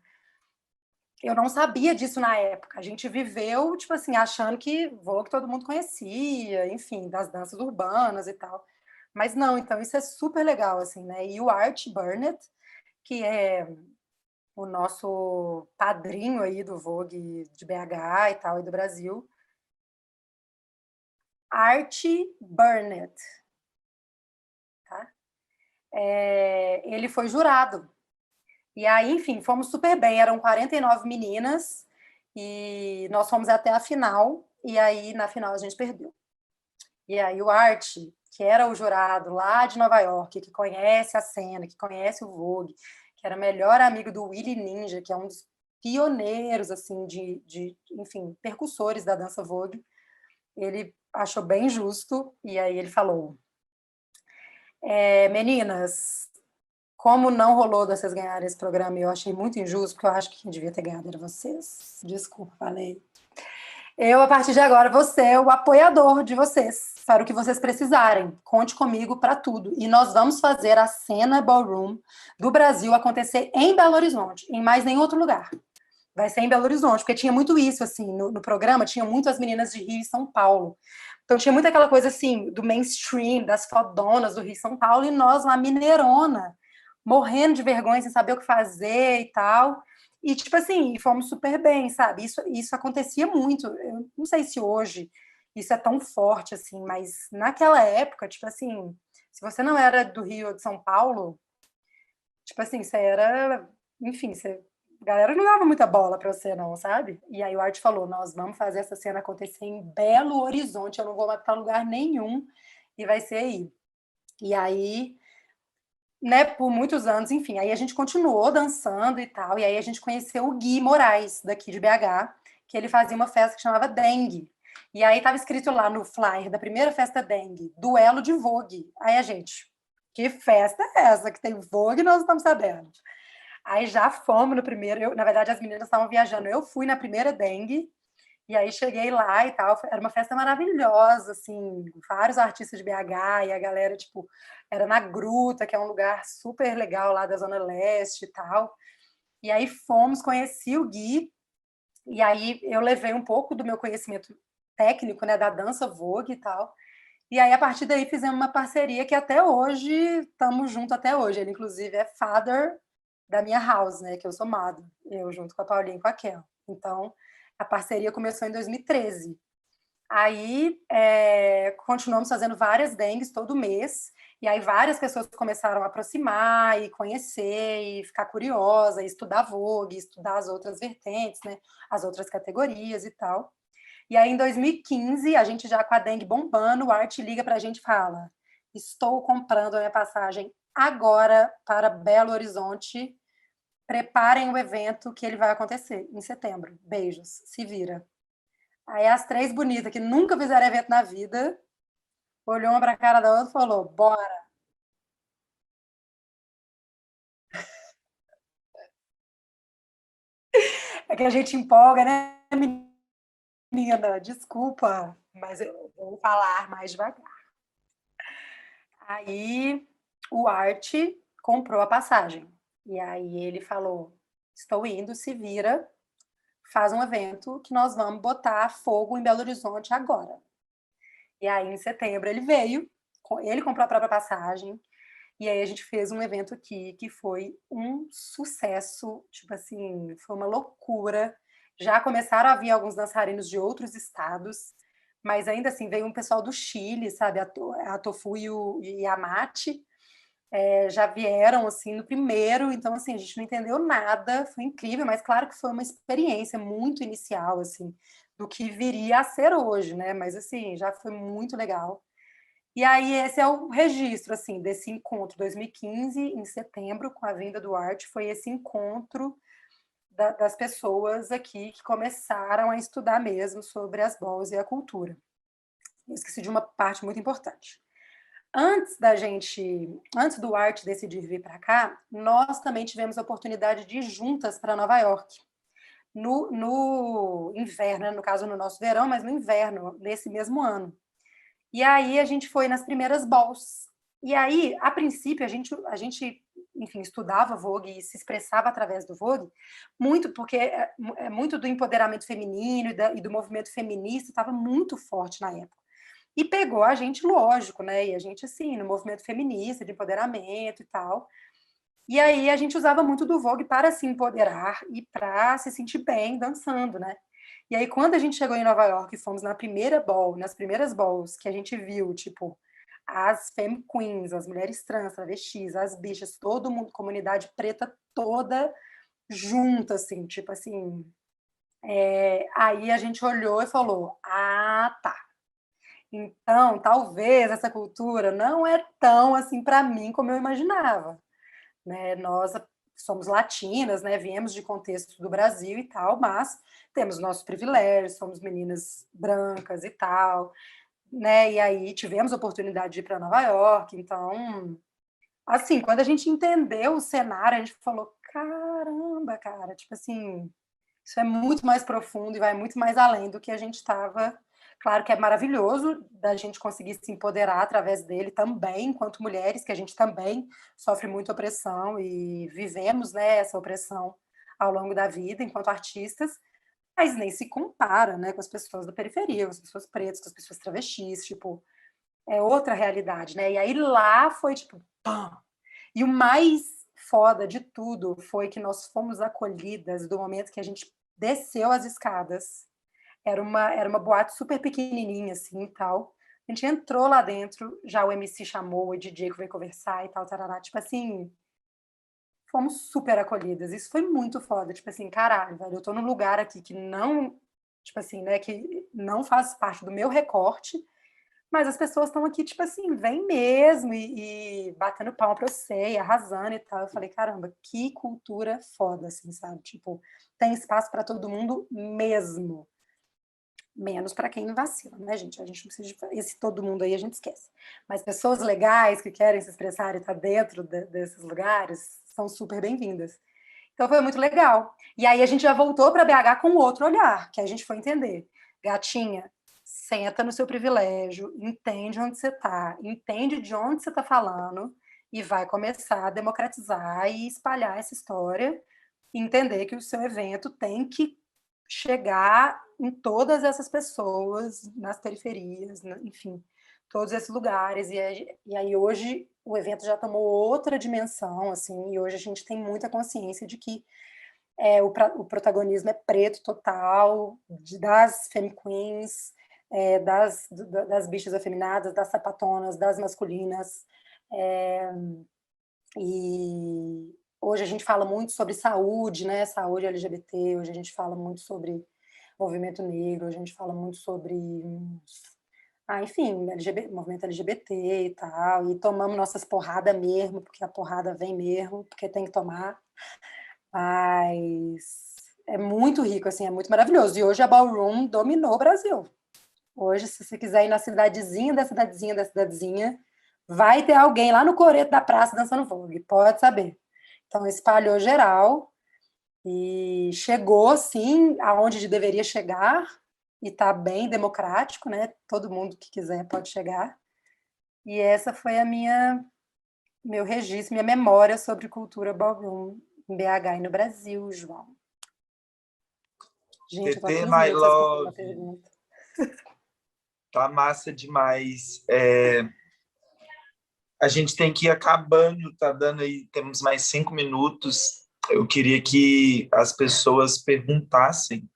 Eu não sabia disso na época. A gente viveu, tipo assim, achando que Vogue todo mundo conhecia, enfim, das danças urbanas e tal. Mas não, então isso é super legal, assim, né? E o Art Burnett, que é o nosso padrinho aí do Vogue de BH e tal, e do Brasil. Art Burnett, tá? Ele foi jurado. E aí, enfim, fomos super bem. Eram 49 meninas e nós fomos até a final. E aí, na final, a gente perdeu. E aí, o Art, que era o jurado lá de Nova York, que conhece a cena, que conhece o Vogue, que era melhor amigo do Willie Ninja, que é um dos pioneiros, assim, enfim, percussores da dança Vogue, ele achou bem justo. E aí, ele falou: meninas, como não rolou de vocês ganharem esse programa, e eu achei muito injusto, porque eu acho que quem devia ter ganhado era vocês. Desculpa, falei. Eu, a partir de agora, vou ser o apoiador de vocês, para o que vocês precisarem. Conte comigo para tudo. E nós vamos fazer a cena ballroom do Brasil acontecer em Belo Horizonte, em mais nenhum outro lugar. Vai ser em Belo Horizonte, porque tinha muito isso, assim, no programa, tinha muito as meninas de Rio e São Paulo. Então tinha muito aquela coisa, assim, do mainstream, das fodonas do Rio e São Paulo, e nós lá, mineirona, morrendo de vergonha, sem saber o que fazer e tal. E, tipo assim, fomos super bem, sabe? Isso acontecia muito. Eu não sei se hoje isso é tão forte, assim, mas naquela época, tipo assim, se você não era do Rio ou de São Paulo, tipo assim, você era... Enfim, a galera não dava muita bola pra você, não, sabe? E aí o Art falou, nós vamos fazer essa cena acontecer em Belo Horizonte, eu não vou mais pra lugar nenhum, e vai ser aí. E aí, né, por muitos anos, enfim, aí a gente continuou dançando e tal, e aí a gente conheceu o Gui Moraes, daqui de BH, que ele fazia uma festa que chamava Dengue. E aí tava escrito lá no flyer da primeira festa Dengue, duelo de Vogue. Aí a gente, que festa é essa que tem Vogue, nós estamos sabendo. Aí já fomos no primeiro, na verdade as meninas estavam viajando, eu fui na primeira Dengue, e aí cheguei lá e tal, era uma festa maravilhosa, assim, vários artistas de BH e a galera, tipo, era na Gruta, que é um lugar super legal lá da Zona Leste e tal. E aí fomos, conheci o Gui, e aí eu levei um pouco do meu conhecimento técnico, né, da dança Vogue e tal. E aí, a partir daí, fizemos uma parceria que até hoje, estamos juntos até hoje. Ele, inclusive, é father da minha house, né, que eu sou mother, eu junto com a Paulinha e com a Kel. Então, a parceria começou em 2013. Aí, continuamos fazendo várias dengues todo mês, e aí várias pessoas começaram a aproximar e conhecer, e ficar curiosa, e estudar Vogue, estudar as outras vertentes, né, as outras categorias e tal. E aí, em 2015, a gente já com a dengue bombando, o Art liga para a gente e fala: estou comprando a minha passagem agora para Belo Horizonte, preparem o evento que ele vai acontecer em setembro. Beijos, se vira. Aí as três bonitas, que nunca fizeram evento na vida, olhou uma para a cara da outra e falou: bora. É que a gente empolga, né, menina? Desculpa, mas eu vou falar mais devagar. Aí o Art comprou a passagem. E aí ele falou: estou indo, se vira, faz um evento que nós vamos botar fogo em Belo Horizonte agora. E aí, em setembro, ele veio, ele comprou a própria passagem, e aí a gente fez um evento aqui que foi um sucesso, tipo assim, foi uma loucura. Já começaram a vir alguns dançarinos de outros estados, mas ainda assim veio um pessoal do Chile, sabe, a Tofu e a Mate, já vieram assim no primeiro, então assim a gente não entendeu nada, foi incrível, mas claro que foi uma experiência muito inicial assim do que viria a ser hoje, né? Mas assim já foi muito legal. E aí esse é o registro assim desse encontro 2015 em setembro com a vinda do Art, foi esse encontro das pessoas aqui que começaram a estudar mesmo sobre as balls e a cultura. Eu esqueci de uma parte muito importante. Antes do Art decidir vir para cá, nós também tivemos a oportunidade de ir juntas para Nova York. no inverno, né? No caso, no nosso verão, mas no inverno, nesse mesmo ano. E aí a gente foi nas primeiras balls. E aí, a princípio, a gente enfim, estudava Vogue e se expressava através do Vogue, muito porque é muito do empoderamento feminino e do movimento feminista estava muito forte na época. E pegou a gente, lógico, né? E a gente, assim, no movimento feminista, de empoderamento e tal. E aí a gente usava muito do Vogue para se empoderar e para se sentir bem dançando, né? E aí, quando a gente chegou em Nova York e fomos nas primeiras balls, que a gente viu, tipo, as femme queens, as mulheres trans, travestis, as bichas, todo mundo, comunidade preta toda junta, assim, tipo assim. Aí a gente olhou e falou: ah, tá. Então, talvez essa cultura não é tão assim para mim como eu imaginava, né? Nós somos latinas, né? Viemos de contexto do Brasil e tal, mas temos nossos privilégios, somos meninas brancas e tal, né? E aí tivemos a oportunidade de ir para Nova York, então, assim, quando a gente entendeu o cenário, a gente falou: caramba, cara, tipo assim, isso é muito mais profundo e vai muito mais além do que a gente estava. Claro que é maravilhoso da gente conseguir se empoderar através dele também, enquanto mulheres, que a gente também sofre muita opressão e vivemos, né, essa opressão ao longo da vida enquanto artistas, mas nem se compara, né, com as pessoas da periferia, com as pessoas pretas, com as pessoas travestis, tipo, é outra realidade, né? E aí lá foi tipo, pam! E o mais foda de tudo foi que nós fomos acolhidas do momento que a gente desceu as escadas. Era uma boate super pequenininha, assim, e tal. A gente entrou lá dentro, já o MC chamou, o DJ que veio conversar e tal, tarará. Tipo assim, fomos super acolhidas. Isso foi muito foda. Tipo assim, caralho, velho, eu tô num lugar aqui que não, tipo assim, né, que não faz parte do meu recorte, mas as pessoas estão aqui, tipo assim, vem mesmo e batendo palma pra você, e arrasando e tal. Eu falei, caramba, que cultura foda, assim, sabe? Tipo, tem espaço para todo mundo mesmo. Menos para quem vacila, né, gente? A gente não precisa de esse todo mundo aí, a gente esquece. Mas pessoas legais que querem se expressar e estar dentro desses lugares são super bem-vindas. Então foi muito legal. E aí a gente já voltou para BH com outro olhar, que a gente foi entender. Gatinha, senta no seu privilégio, entende onde você está, entende de onde você está falando e vai começar a democratizar e espalhar essa história e entender que o seu evento tem que chegar em todas essas pessoas, nas periferias, enfim, todos esses lugares. E aí hoje o evento já tomou outra dimensão, assim, e hoje a gente tem muita consciência de que o protagonismo é preto total, das femme queens, das bichas afeminadas, das sapatonas, das masculinas. E hoje a gente fala muito sobre saúde, né? Saúde LGBT, hoje a gente fala muito sobre movimento negro, a gente fala muito sobre, enfim, movimento LGBT e tal, e tomamos nossas porradas mesmo, porque a porrada vem mesmo, porque tem que tomar, mas é muito rico, assim, é muito maravilhoso, e hoje a Ballroom dominou o Brasil. Hoje, se você quiser ir na cidadezinha, vai ter alguém lá no coreto da praça dançando Vogue, pode saber. Então, espalhou geral, e chegou, sim, aonde deveria chegar, e está bem democrático, né? Todo mundo que quiser pode chegar. E essa foi meu registro, minha memória sobre cultura ballroom em BH e no Brasil, João. Gente, eu tô há TT, 15 my minutos respondendo uma love, pergunta. tá massa demais. A gente tem que ir acabando, tá dando aí, temos mais 5 minutos. Eu queria que as pessoas perguntassem.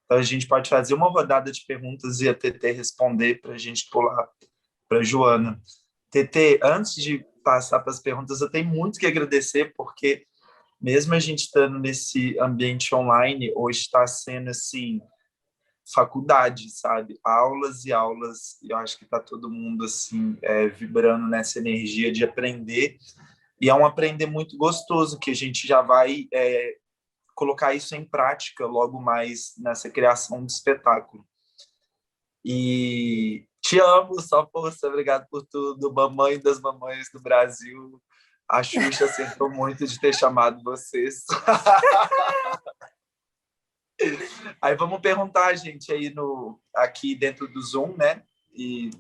Então, a gente pode fazer uma rodada de perguntas e a TT responder para a gente pular para a Joana. TT, antes de passar para as perguntas, eu tenho muito que agradecer, porque mesmo a gente estando nesse ambiente online, hoje está sendo assim, faculdade, sabe? Aulas e aulas, e eu acho que está todo mundo assim, vibrando nessa energia de aprender, e é um aprender muito gostoso, que a gente já vai colocar isso em prática logo mais nessa criação de espetáculo. E te amo, só força, obrigado por tudo, mamãe das mamães do Brasil. A Xuxa acertou muito de ter chamado vocês. Aí vamos perguntar, gente, aí aqui dentro do Zoom, né? E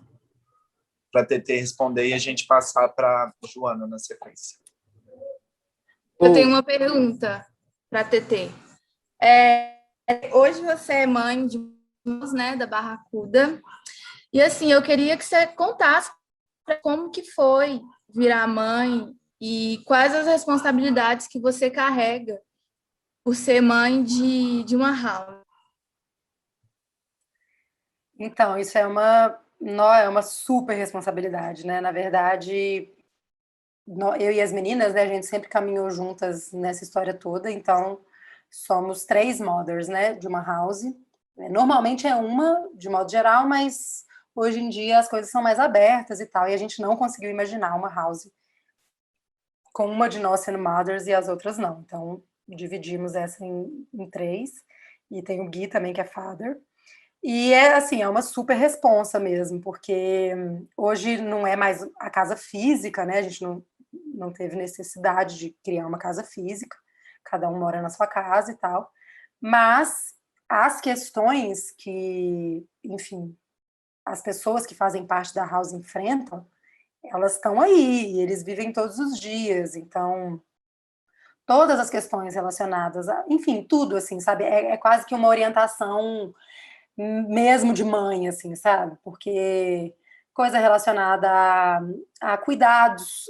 para a TT responder e a gente passar para Joana na sequência. Eu tenho uma pergunta para a TT. Hoje você é mãe de né, da Barracuda. E assim, eu queria que você contasse como que foi virar mãe e quais as responsabilidades que você carrega por ser mãe de uma house. Então, isso é uma super responsabilidade, né? Na verdade, eu e as meninas, né, a gente sempre caminhou juntas nessa história toda, então somos 3 mothers, né, de uma house. Normalmente é uma, de modo geral, mas hoje em dia as coisas são mais abertas e tal, e a gente não conseguiu imaginar uma house com uma de nós sendo mothers e as outras não. Então, dividimos essa em 3, e tem o Gui também, que é father. E assim, é uma super responsa mesmo, porque hoje não é mais a casa física, né? A gente não teve necessidade de criar uma casa física, cada um mora na sua casa e tal. Mas as questões que, enfim, as pessoas que fazem parte da house enfrentam, elas estão aí, e eles vivem todos os dias. Então, todas as questões relacionadas a, enfim, tudo assim, sabe? É quase que uma orientação mesmo de mãe, assim, sabe? Porque coisa relacionada a cuidados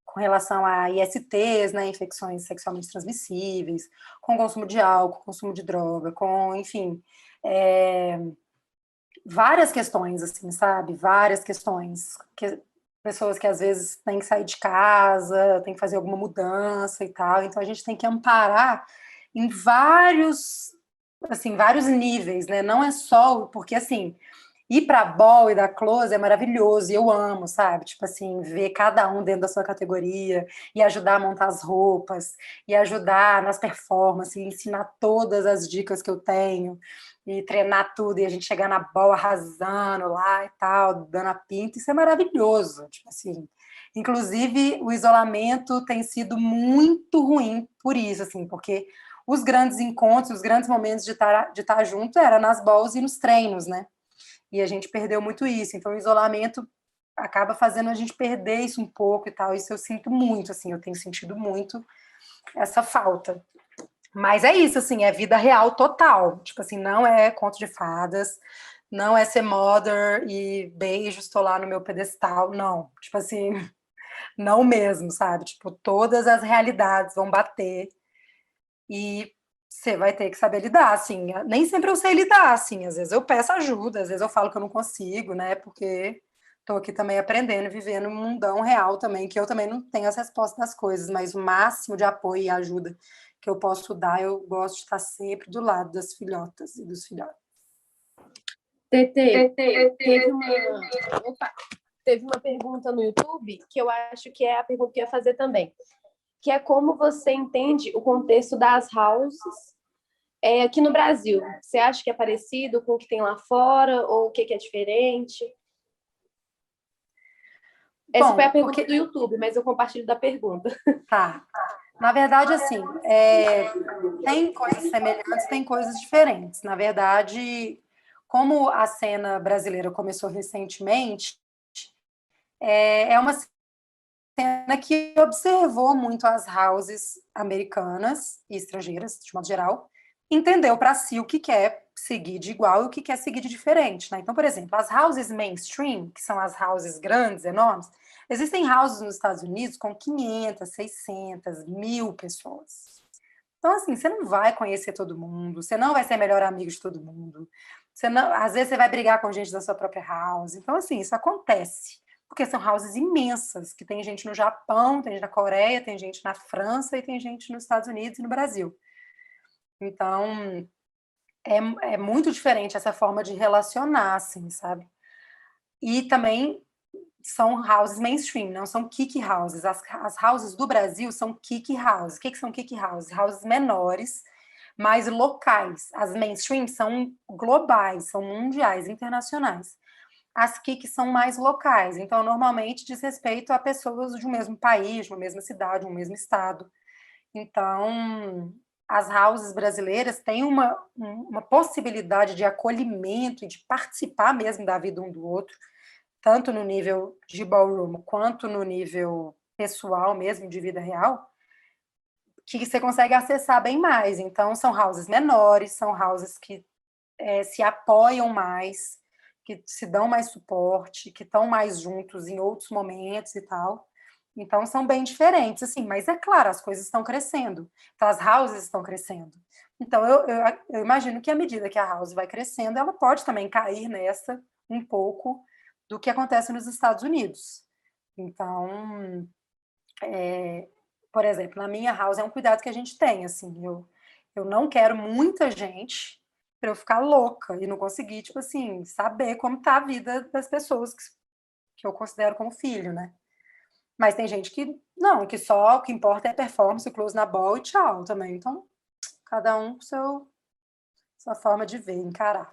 com relação a ISTs, né, infecções sexualmente transmissíveis, com consumo de álcool, consumo de droga, com, enfim, várias questões, assim, sabe? Várias questões. Pessoas que às vezes têm que sair de casa, têm que fazer alguma mudança e tal, então a gente tem que amparar em vários, assim, vários níveis, né? Não é só porque, assim, ir para a Ball e da Close é maravilhoso, e eu amo, sabe? Tipo assim, ver cada um dentro da sua categoria e ajudar a montar as roupas, e ajudar nas performances, e ensinar todas as dicas que eu tenho, e treinar tudo, e a gente chegar na Ball arrasando lá e tal, dando a pinta, isso é maravilhoso, tipo assim. Inclusive, o isolamento tem sido muito ruim por isso, assim, porque os grandes encontros, os grandes momentos de estar junto era nas balls e nos treinos, né? E a gente perdeu muito isso. Então, o isolamento acaba fazendo a gente perder isso um pouco e tal. Isso eu sinto muito, assim, eu tenho sentido muito essa falta. Mas é isso, assim, é vida real total. Tipo assim, não é conto de fadas, não é ser mother e beijo, estou lá no meu pedestal, não. Tipo assim, não mesmo, sabe? Tipo, todas as realidades vão bater e você vai ter que saber lidar, assim. Nem sempre eu sei lidar, assim. Às vezes eu peço ajuda, às vezes eu falo que eu não consigo, né? Porque tô aqui também aprendendo, vivendo um mundão real também, que eu também não tenho as respostas das coisas, mas o máximo de apoio e ajuda que eu posso dar, eu gosto de estar sempre do lado das filhotas e dos filhotes. TT, teve uma pergunta no YouTube que eu acho que é a pergunta que eu ia fazer também, que é como você entende o contexto das houses aqui no Brasil. Você acha que é parecido com o que tem lá fora ou o que é diferente? Essa foi a pergunta do YouTube, mas eu compartilho da pergunta. Tá. Na verdade, assim, tem coisas semelhantes, tem coisas diferentes. Na verdade, como a cena brasileira começou recentemente, é uma cena que observou muito as houses americanas e estrangeiras, de modo geral, entendeu para si o que quer seguir de igual e o que quer seguir de diferente, né? Então, por exemplo, as houses mainstream, que são as houses grandes, enormes, existem houses nos Estados Unidos com 500, 600, 1.000 pessoas. Então, assim, você não vai conhecer todo mundo, você não vai ser melhor amigo de todo mundo, você não, às vezes você vai brigar com gente da sua própria house. Então, assim, isso acontece, porque são houses imensas, que tem gente no Japão, tem gente na Coreia, tem gente na França e tem gente nos Estados Unidos e no Brasil. Então, é muito diferente essa forma de relacionar, assim, sabe? E também são houses mainstream, não são kick houses. As houses do Brasil são kick houses. O que são kick houses? Houses menores, mais locais. As mainstream são globais, são mundiais, internacionais. As kick são mais locais, então normalmente diz respeito a pessoas de um mesmo país, de uma mesma cidade, um mesmo estado. Então, as houses brasileiras têm uma possibilidade de acolhimento e de participar mesmo da vida um do outro, tanto no nível de ballroom quanto no nível pessoal mesmo, de vida real, que você consegue acessar bem mais. Então, são houses menores, são houses que se apoiam mais, que se dão mais suporte, que estão mais juntos em outros momentos e tal. Então, são bem diferentes, assim, mas é claro, as coisas estão crescendo. Então, as houses estão crescendo. Então, eu imagino que à medida que a house vai crescendo, ela pode também cair nessa um pouco do que acontece nos Estados Unidos. Então, por exemplo, na minha house é um cuidado que a gente tem, assim, eu não quero muita gente para eu ficar louca e não conseguir, tipo assim, saber como tá a vida das pessoas que eu considero como filho, né? Mas tem gente que não, que só o que importa é performance, close na ball e tchau também. Então, cada um com sua forma de ver, encarar.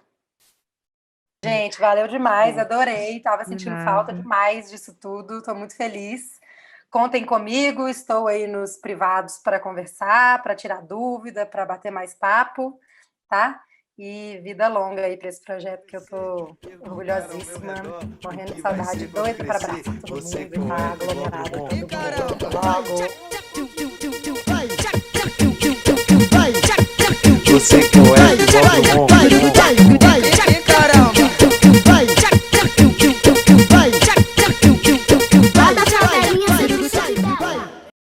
Gente, valeu demais, adorei. Tava sentindo falta demais disso tudo, tô muito feliz. Contem comigo, estou aí nos privados para conversar, para tirar dúvida, para bater mais papo, tá? E vida longa aí para esse projeto que eu tô orgulhosíssima, morrendo de saudade, doida para abraçar todo mundo e tá aglomerada todo mundo. Logo. Você que é igual do mundo.